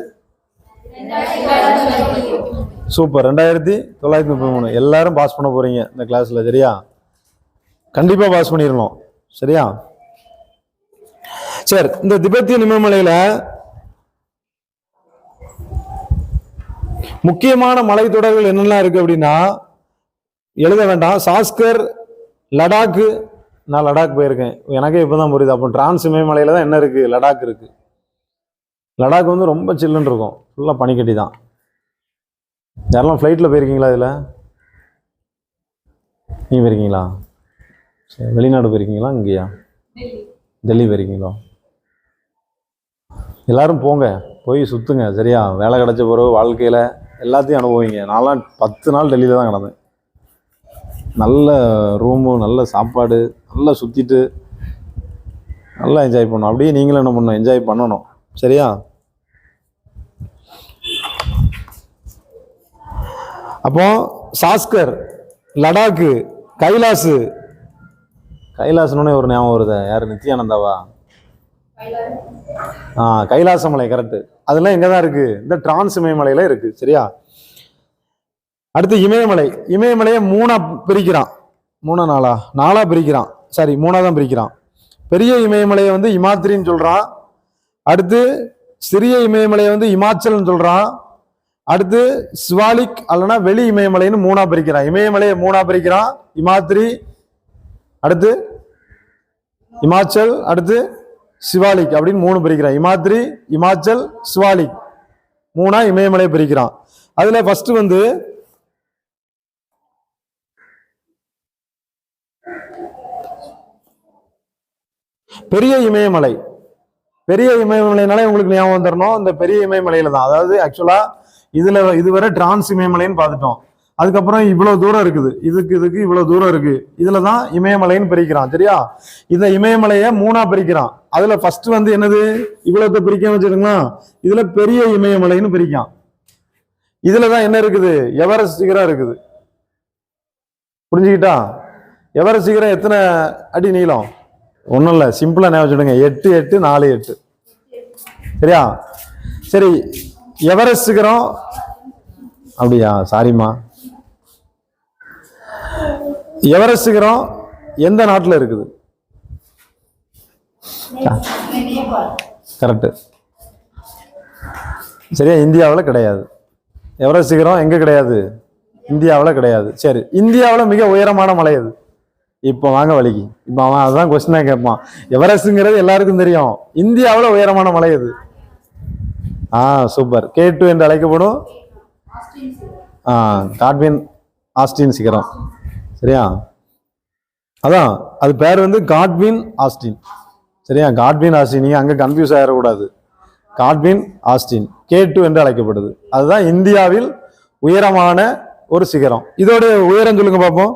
சூப்பர், 2933. எல்லாரும் பாஸ் பண்ண போறீங்க இந்த கிளாஸ்ல. சரியா? கண்டிப்பா பாஸ் பண்ணிடணும். சரியா? சரி, இந்த திபெத்திய இமயமலையில முக்கியமான மலைத்தொடர்கள் என்னெல்லாம் இருக்கு அப்படின்னா, எழுத வேண்டாம். சாஸ்கர், லடாக்கு. நான் லடாக் போயிருக்கேன், எனக்கே இப்பதான் புரியுது. அப்போ டிரான்ஸ் இமயமலையில தான் என்ன இருக்கு? லடாக் இருக்கு. லடாக் வந்து ரொம்ப சில்லுன்னு இருக்கும், ஃபுல்லா பனிக்கட்டி தான். யாரெல்லாம் ஃப்ளைட்ல போயிருக்கீங்களா? இதுல நீங்க போயிருக்கீங்களா? சரி, வெளிநாடு போயிருக்கீங்களா? இங்கேயா? டெல்லி போயிருக்கீங்களா? எல்லாரும் போங்க, போய் சுத்துங்க. சரியா? வேலை கிடைச்ச பிறகு வாழ்க்கையில எல்லாத்தையும் அனுபவிங்க. நான்லாம் 10 நாள் டெல்லியில தான் கிடந்தேன். நல்ல ரூமு, நல்ல சாப்பாடு, நல்லா சுற்றிட்டு நல்லா என்ஜாய் பண்ணணும். அப்படியே நீங்களும் என்ன பண்ணணும்? என்ஜாய் பண்ணணும். சரியா? அப்போ சாஸ்கர், லடாக்கு, கைலாசு. கைலாசனே ஒரு ஞாபகம் வருது. யாரு? நித்யானந்தாவா? கைலாசமலை. கரெக்ட். அதெல்லாம் எங்க தான் இருக்கு? இந்த டிரான்ஸ் இமயமலையில இருக்கு. சரியா? அடுத்து இமயமலை. இமயமலையை 3ஆ பிரிக்கிறான். 4ஆ பிரிக்கிறான். சாரி, 3ஆ தான் பிரிக்கிறான். பெரிய இமயமலையை வந்து இமாத்திரின்னு சொல்றான். அடுத்து சிறிய இமயமலையை வந்து இமாச்சல்னு சொல்றான். அடுத்து சிவாலிக் அல்லனா வெளி இமயமலைன்னு 3ஆ பிரிக்கிறான். இமயமலையை 3ஆ பிரிக்கிறான். இமாத்திரி, அடுத்து இமாச்சல், அடுத்து சிவாலிக் அப்படின்னு 3 பிரிக்கிறான். இமாத்திரி, இமாச்சல், சிவாலிக் 3ஆ இமயமலையை பிரிக்கிறான். அதுல ஃபர்ஸ்ட் வந்து பெரிய இமயமலை. பெரிய இமயமலைனாலே உங்களுக்கு ஞாபகம் வந்துடணும், இந்த பெரிய இமயமலையில தான். அதாவது ஆக்சுவலா இதுவரை டிரான்ஸ் இமயமலைன்னு பார்த்துட்டோம். அதுக்கப்புறம் இவ்வளவு தூரம் இருக்குது, இதுக்கு இவ்வளவு தூரம் இருக்கு. இதுலதான் இமயமலைன்னு பிரிக்கிறான். சரியா? இந்த இமயமலையை 3ஆ பிரிக்கிறான். அதுல ஃபர்ஸ்ட் வந்து என்னது? இவ்வளவு பிரிக்க வச்சிருங்களா? இதுல பெரிய இமயமலைன்னு பிரிக்கான். இதுலதான் என்ன இருக்குது? எவரெஸ்ட் சிகரம் இருக்குது. புரிஞ்சுக்கிட்டா? எவரெஸ்ட் சிகரம் எத்தனை அடி நீளம்? ஒன்றும் இல்லை, சிம்பிளா ஞாபகம் வச்சுடுங்க. 8, 8, 4, 8. சரியா? சரி, எவரெஸ்ட் சிகரம். அப்படியா? சாரிம்மா. எவரெஸ்ட் சிகரம் எந்த நாட்டில் இருக்குது? கரெக்ட். சரியா? இந்தியாவில் கிடையாது. எவரெஸ்ட் சிகரம் எங்க கிடையாது? இந்தியாவில் கிடையாது. சரி, இந்தியாவில் மிக உயரமான மலை அது. இப்போ வாங்க வலிக்கு. இப்போ அவன் அதுதான் கொஸ்டினா கேட்பான். எவரெஸ்ட்ங்கிறது எல்லாருக்கும் தெரியும். இந்தியாவில் உயரமான மலை அது. சூப்பர். K2 என்று அழைக்கப்படும் காட்வின் ஆஸ்டின் சிகரம். சரியா? அதான் அது பேர் வந்து காட்வின் ஆஸ்டின். சரியா? Godwin Austin. நீங்க அங்க கன்ஃபியூஸ் ஆயிடக்கூடாது. காட்வின் ஆஸ்டின் K2 என்று அழைக்கப்படுது. அதுதான் இந்தியாவில் உயரமான ஒரு சிகரம். இதோட உயரம் சொல்லுங்க பார்ப்போம்.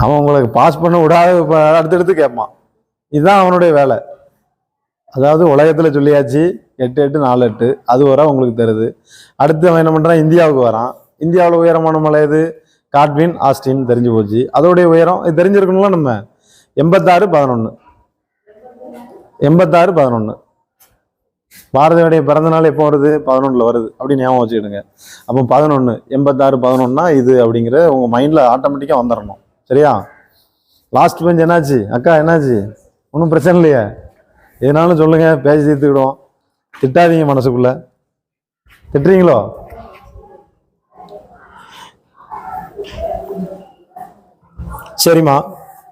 அவன் உங்களுக்கு பாஸ் பண்ண விடாத அடுத்தடுத்து கேட்பான். இதுதான் அவனுடைய வேலை. அதாவது உலகத்துல சொல்லியாச்சு 8, 8, 4, 8. அது வர உங்களுக்கு தருது. அடுத்து அவன் என்ன பண்றான்? இந்தியாவுக்கு வரான். இந்தியாவில் உயரமான மலை எது? காட்வின் ஆஸ்டின் தெரிஞ்சு போச்சு. அதோடைய உயரம் இது தெரிஞ்சிருக்கணும்ல. நம்ம 86, 11. 86, 11. பாரதியுடைய பிறந்த நாள் எப்போ வருது? 11ல் வருது. அப்படி ஞாபகம் வச்சுக்கிடுங்க. அப்போ 11, 86, 11னா இது அப்படிங்கிற உங்க மைண்ட்ல ஆட்டோமேட்டிக்கா வந்துடணும். சரியா? லாஸ்ட் பெஞ்ச் என்னாச்சு? அக்கா என்னாச்சு? ஒன்றும் பிரச்சனை இல்லையா? எதுனாலும் சொல்லுங்க, பேசி தீர்த்துக்கிடுவோம். திட்டாதீங்க மனசுக்குள்ள. திட்டுறீங்களோ? சரிம்மா,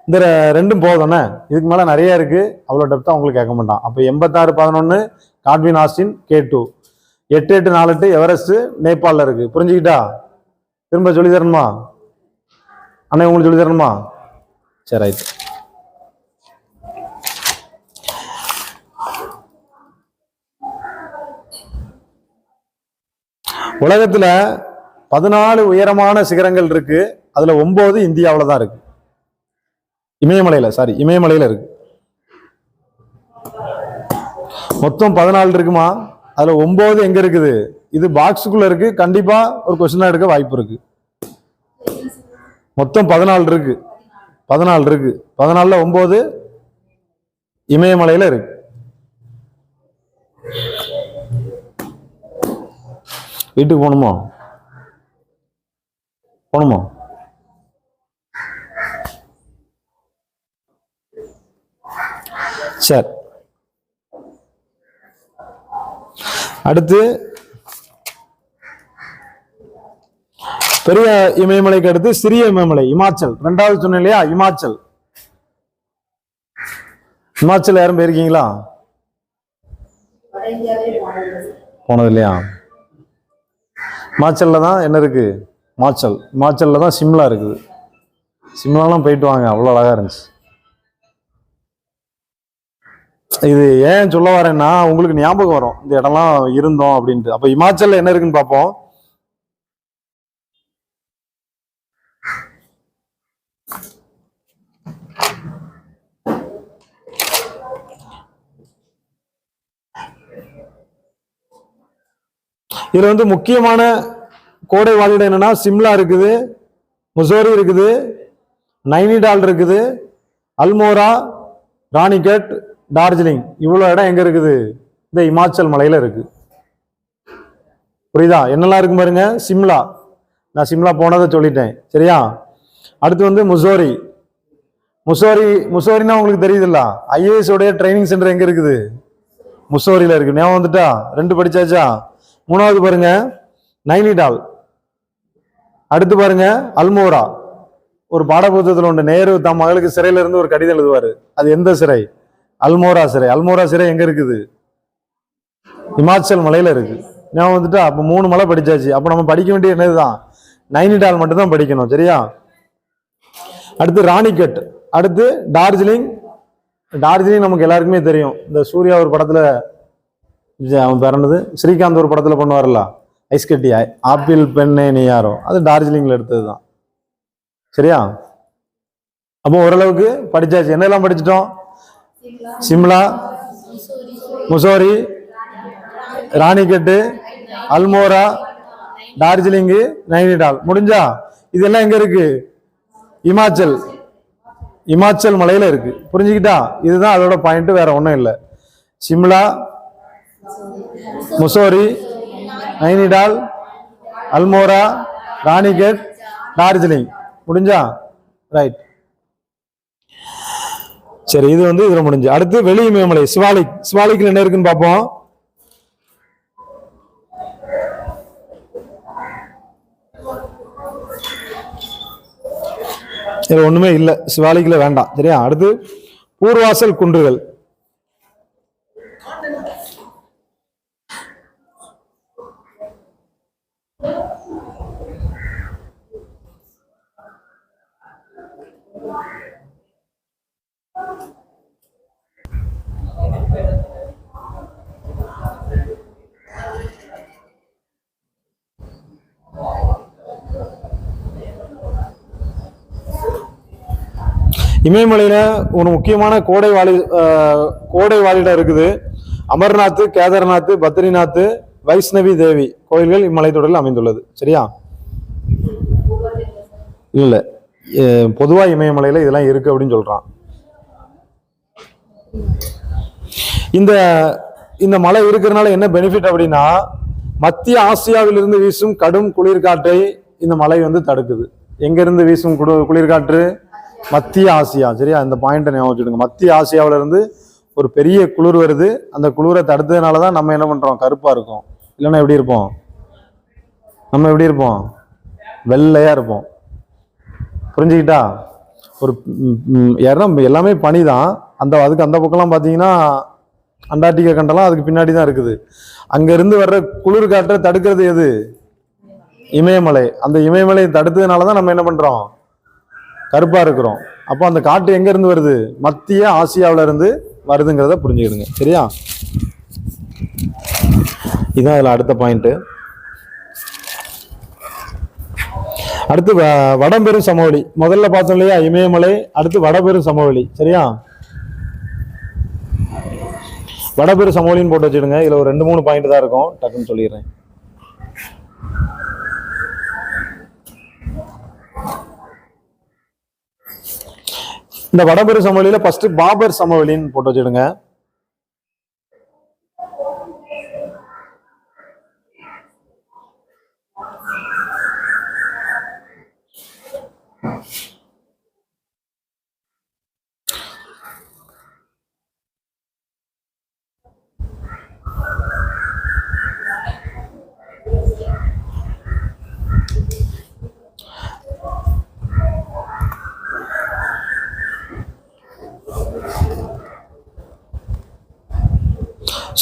இந்த ரெண்டும் போதும்ண்ணே. இதுக்கு மேலே நிறைய இருக்கு, அவ்வளோ டெப்த்தாக உங்களுக்கு கேட்க மாட்டான். அப்போ 86, 11 காட்வின் ஆஸ்டின் K2. 8, 8, 4, 8 எவரெஸ்ட் நேபாளில் இருக்கு. புரிஞ்சுக்கிட்டா? திரும்ப சொல்லி தரணுமா? அண்ணே உங்களுக்கு சொல்லி தரணுமா? சரி, ரைட். உலகத்துல 14 உயரமான சிகரங்கள் இருக்கு. அதுல 9 இந்தியாவில தான் இருக்கு. இமயமலையில இருக்கு. மொத்தம் 14 இருக்குமா, அதுல 9 எங்க இருக்குது? இது பாக்ஸுக்குள்ள இருக்கு. கண்டிப்பா ஒரு கொஸ்டின் எடுக்க வாய்ப்பு இருக்கு. மொத்தம் 14 இருக்கு. 14ல 9 இமயமலையில இருக்கு. வீட்டுக்கு போகணுமோ? சரி, அடுத்து பெரிய இமயமலைக்கு அடுத்து சிறிய இமயமலை இமாச்சல். 2வது சொன்னேன் இல்லையா, இமாச்சல். யாரும் போயிருக்கீங்களா? போனது இல்லையா? இமாச்சல்ல தான் என்ன இருக்கு? இமாச்சல்ல தான் சிம்லா இருக்குது. சிம்லாலாம் போயிட்டு வாங்க, அவ்வளோ அழகா இருந்துச்சு. இது ஏன் சொல்ல வரேன்னா, உங்களுக்கு ஞாபகம் வரும் இந்த இடம்லாம் இருந்தோம் அப்படின்ட்டு. அப்ப இமாச்சல்ல என்ன இருக்குன்னு பார்ப்போம். இதுல வந்து முக்கியமான கோடை வாழிடம் என்னன்னா, சிம்லா இருக்குது, முசோரி இருக்குது, நைனிடால் இருக்குது, அல்மோரா, ராணிகட், டார்ஜிலிங். இவ்வளவு இடம் எங்க இருக்குது? இந்த இமாச்சல் மலையில இருக்கு. புரியுதா? என்னெல்லாம் இருக்கு பாருங்க. சிம்லா, நான் சிம்லா போனதை சொல்லிட்டேன், சரியா? அடுத்து வந்து முசோரினா உங்களுக்கு தெரியுதுல்ல, ஐஏஎஸ் உடைய ட்ரைனிங் சென்டர் எங்க இருக்குது? முசோரியில இருக்கு. ஞாபகம் வந்துட்டா? 2 படிச்சாச்சா? 3வது பாருங்க நைனிடால். அடுத்து பாருங்க அல்மோரா. ஒரு பாடப்புத்தகத்தில் உண்டு, நேரு தம் மகளுக்கு சிறையில இருந்து ஒரு கடிதம் எழுதுவாரு. அது எந்த சிறை? அல்மோரா சிறை. அல்மோரா சிறை எங்க இருக்குது? இமாச்சல் மலையில இருக்கு. ஞாபகம் வந்துட்டா? அப்ப 3 மலை படிச்சாச்சு. அப்ப நம்ம படிக்க வேண்டிய என்னதுதான்? நைனிடால் மட்டும் தான் படிக்கணும், சரியா? அடுத்து ராணிகட். அடுத்து டார்ஜிலிங். நமக்கு எல்லாருக்குமே தெரியும். இந்த சூர்யா ஒரு படத்துல, அவன் பிறந்தது ஸ்ரீகாந்த் ஒரு படத்துல பண்ணுவார்ல, ஐஸ் கட்டி ஆப்பிள் பெண்ணே நீ யாரோ, அது டார்ஜிலிங்ல எடுத்தது தான், சரியா? அப்போ ஓரளவுக்கு படிச்சாச்சு. என்னெல்லாம் படிச்சிட்டோம்? சிம்லா, முசோரி, ராணிகட்டு, அல்மோரா, டார்ஜிலிங், நைனிடால். முடிஞ்சா? இதெல்லாம் எங்க இருக்கு? இமாச்சல் மலையில இருக்கு. புரிஞ்சுக்கிட்டா? இதுதான் அதோட பாயிண்ட், வேற ஒண்ணும் இல்லை. சிம்லா, முசோரி, நைனிடால், அல்மோரா, ராணிகட், டார்ஜிலிங். முடிஞ்சா? ரைட். சரி, இது வந்து இதுல முடிஞ்சு. அடுத்து வெளி இமயமலை சிவாலிக். என்ன இருக்குன்னு பார்ப்போம். இதுல ஒண்ணுமே இல்லை, சிவாலிக்ல வேண்டாம், சரியா? அடுத்து பூர்வாசல் குன்றுகள். இமயமலையில ஒரு முக்கியமான கோடை வாழிடம் இருக்குது. அமர்நாத், கேதார்நாத், பத்ரிநாத், வைஷ்ணவி தேவி கோயில்கள் இம்மலை தொடரில் அமைந்துள்ளது, சரியா? இல்ல, பொதுவா இமயமலையில இதெல்லாம் இருக்கு அப்படின்னு சொல்றான். இந்த மலை இருக்கிறதுனால என்ன பெனிஃபிட் அப்படின்னா, மத்திய ஆசியாவிலிருந்து வீசும் கடும் குளிர்காற்றை இந்த மலை வந்து தடுக்குது. எங்க இருந்து வீசும் குளிர்காற்று? மத்திய ஆசியா, சரியா? இந்த பாயிண்ட்டை ஞாபகம் வச்சுடுங்க. மத்திய ஆசியாவில இருந்து ஒரு பெரிய குளிர் வருது. அந்த குளிரை தடுத்ததுனாலதான் நம்ம என்ன பண்றோம்? கருப்பா இருக்கோம். இல்லைன்னா எப்படி இருப்போம்? நம்ம எப்படி இருப்போம்? வெள்ளையா இருப்போம். புரிஞ்சுக்கிட்டா? ஒரு இடம் எல்லாமே பனிதான். அதுக்கு அந்த பக்கம்லாம் பார்த்தீங்கன்னா அண்டார்டிகா கண்டெல்லாம் அதுக்கு பின்னாடி தான் இருக்குது. அங்க இருந்து வர்ற குளிர் காற்றை தடுக்கிறது எது? இமயமலை. அந்த இமயமலையை தடுத்ததுனால தான் நம்ம என்ன பண்றோம்? கருப்பா இருக்கிறோம். அப்போ அந்த காற்று எங்க இருந்து வருது? மத்திய ஆசியாவில இருந்து வருதுங்கிறத புரிஞ்சுக்கிடுங்க, சரியா? இதுதான் இதுல அடுத்த பாயிண்ட். அடுத்து வடபெரும் சமவெளி. முதல்ல பார்த்தோம் இல்லையா இமயமலை, அடுத்து வடபெரும் சமவெளி. சரியா, வடபெரும் சமவெளின்னு போட்டு வச்சுடுங்க. இதுல ஒரு 2-3 பாயிண்ட் தான் இருக்கும், டக்குன்னு சொல்லிடுறேன். இந்த வடபெரும் சமவெளியில ஃபர்ஸ்ட் பாபர் சமவெளின்னு போட்டு வச்சுடுங்க.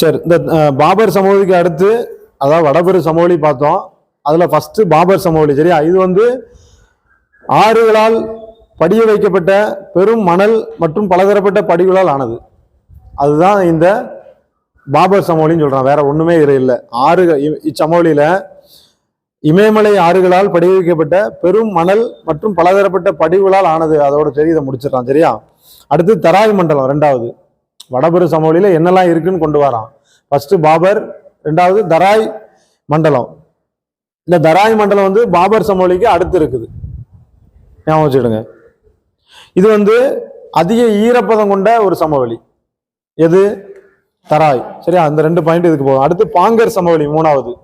சரி, இந்த பாபர் சமவெளிக்கு அடுத்து அதாவது வடபெரும் சமவெளி பார்த்தோம். அதுல ஃபர்ஸ்ட் பாபர் சமவெளி. சரியா, இது வந்து ஆறுகளால் படிய வைக்கப்பட்ட பெரும் மணல் மற்றும் பலதரப்பட்ட படிகளால் ஆனது. அதுதான் இந்த பாபர் சமவெளின்னு சொல்றான், வேற ஒண்ணுமே இல்லை. இச்சமவெளியில இமயமலை ஆறுகளால் படிய வைக்கப்பட்ட பெரும் மணல் மற்றும் பலதரப்பட்ட படிவுகளால் ஆனது. அதோட சரி, இதை முடிச்சிடறான். சரியா, அடுத்து தராய் மண்டலம் ரெண்டாவது. வடபெரும் சமவெளியில என்னெல்லாம் இருக்குன்னு கொண்டு வரான். ஃபர்ஸ்ட் பாபர், ரெண்டாவது தராய் மண்டலம். இந்த தராய் மண்டலம் வந்து பாபர் சமவெளிக்கு அடுத்து இருக்குது, ஞாபகம் வச்சுடுங்க. இது வந்து அதிக ஈரப்பதம் கொண்ட ஒரு சமவெளி. எது? தராய். சரியா, அந்த 2 பாயிண்ட் இதுக்கு போகும். அடுத்து பாங்கர் சமவெளி மூணாவது.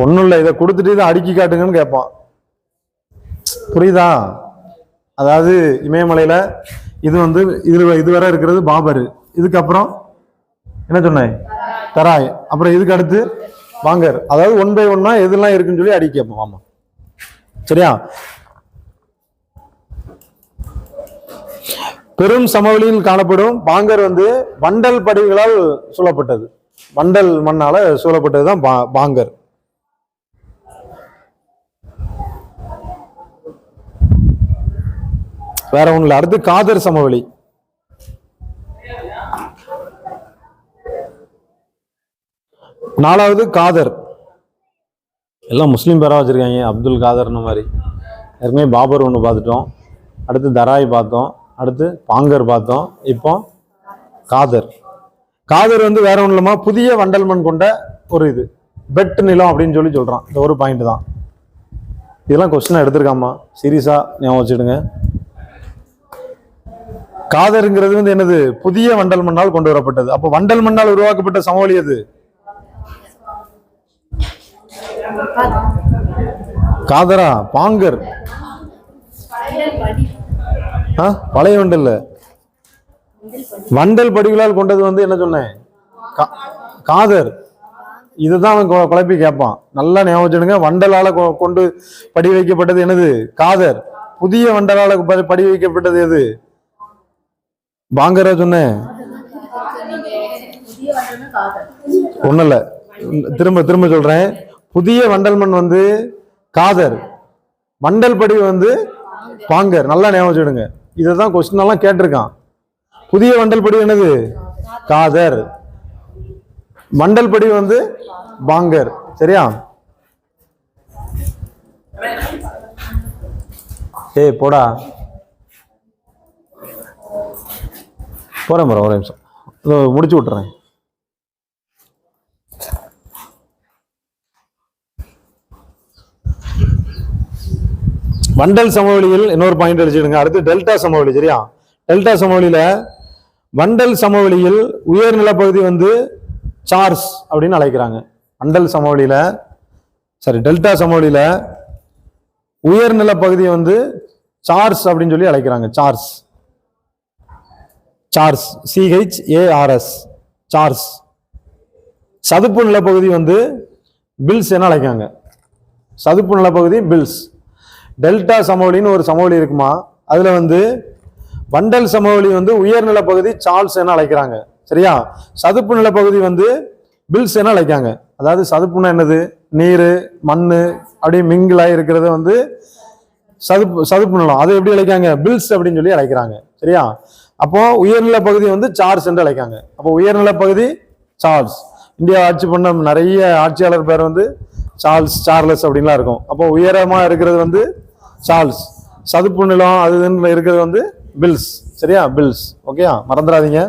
ஒன்றும் இல்லை, இதை கொடுத்துட்டு இதை அடுக்கி காட்டுங்கன்னு கேட்பான். புரியுதா? அதாவது இமயமலையில இது வந்து இதுவரை இருக்கிறது பாபர், இதுக்கப்புறம் என்ன சொன்னேன்? தராய், அப்புறம் இதுக்கு அடுத்து பாங்கர். அதாவது 1 by 1 எதெல்லாம் இருக்குன்னு சொல்லி அடிக்க கேட்போம். ஆமா, சரியா. பெரும் சமவெளியில் காணப்படும் பாங்கர் வந்து வண்டல் படிவுகளால் சூழப்பட்டது. வண்டல் மண்ணால சூழப்பட்டதுதான் பாங்கர். வேற ஒண்ணு இல்லை. அடுத்து காதர் சமவெளி. நாலாவது காதர். எல்லாம் முஸ்லீம் பேரா வச்சிருக்காங்க, அப்துல் காதர்னு மாதிரி. ஏற்கனவே பாபர் ஒன்று பார்த்துட்டோம், அடுத்து தராய் பார்த்தோம், அடுத்து பாங்கர் பார்த்தோம், இப்போ காதர். காதர் வந்து வேற ஒன்றும் இல்லாம புதிய வண்டல் மண் கொண்ட ஒரு இது பெட் நிலம் அப்படின்னு சொல்லி சொல்றான். இந்த ஒரு பாயிண்ட் தான். இதெல்லாம் கொஸ்டின் எடுத்திருக்காமா, சீரியஸா ஞாபகம் வச்சுடுங்க. காதருங்கிறது வந்து என்னது? புதிய வண்டல் மண்ணால் கொண்டு வரப்பட்டது. அப்ப வண்டல் மண்ணால் உருவாக்கப்பட்ட சமவெளி அது காதரா? பாங்கர். பழைய வண்டல் வண்டல் படிகளால் கொண்டது வந்து என்ன சொன்னேன்? காதர். இதுதான் அவன் குழப்பி கேட்பான். நல்லா ஞாபகம் வச்சுடுங்க. வண்டலால கொண்டு படி வைக்கப்பட்டது என்னது? காதர். புதிய வண்டலால படி வைக்கப்பட்டது எது? பாங்கரா சொன்னேன். ஒண்ணு இல்ல, திரும்ப சொல்றேன். புதிய வண்டல் மண் வந்து காதர், வண்டல் படி வந்து பாங்கர். நல்லா ஞாபகம் வச்சுடுங்க. இதுதான் கொஸ்டின் எல்லாம் கேட்டிருக்கான். புதிய வண்டல் படி என்னது? காதர். மண்டல் படி வந்து பாங்கர். சரியா? ஏய் போடா, போறேன் ஒரு நிமிஷம் முடிச்சு விட்டுறேன். வண்டல் சமவெளியில் இன்னொரு பாயிண்ட் அடிச்சுடுங்க. அடுத்து டெல்டா சமவெளி. சரியா, டெல்டா சமவெளியில வண்டல் சமவெளியில் உயர் நிலப்பகுதி வந்து சார்ஸ் அப்படின்னு அழைக்கிறாங்க. வண்டல் சமவெளியில டெல்டா சமவெளியில உயர் நிலப்பகுதியை வந்து சார்ஸ் அப்படின்னு சொல்லி அழைக்கிறாங்க. சார்ஸ், CHARS, சார்ஸ். சதுப்பு நிலப்பகுதி வந்து பில்ஸ் என அழைக்காங்க. சதுப்பு நிலப்பகுதி பில்ஸ். டெல்டா சமவெளின்னு ஒரு சமவெளி இருக்குமா, அதுல வந்து வண்டல் சமவெளி வந்து உயர் நிலப்பகுதி சார்ல்ஸ் என அழைக்கிறாங்க. சரியா, சதுப்பு நிலப்பகுதி வந்து பில்ஸ் என அழைக்காங்க. அதாவது சதுப்புன்னா என்னது? நீர் மண்ணு அப்படியே மிங்கிலாய் இருக்கிறத வந்து சதுப்பு நிலம். அதை எப்படி அழைக்காங்க? பில்ஸ் அப்படின்னு சொல்லி அழைக்கிறாங்க. சரியா, அப்போ உயர்நில பகுதி வந்து சார்ஸ் என்று அழைக்காங்க. அப்போ உயர்நில பகுதி சார்ஸ். இந்தியா ஆட்சி பண்ண நிறைய ஆட்சியாளர் பேர் வந்து சார்லஸ் அப்படின்லாம் இருக்கும். அப்போ உயரமா இருக்கிறது வந்து சார்ல்ஸ், சதுப்பு நிலம் அது இதுன்னு இருக்கிறது வந்து பில்ஸ். சரியா? பில்ஸ். ஓகேயா? மறந்துடாதீங்க.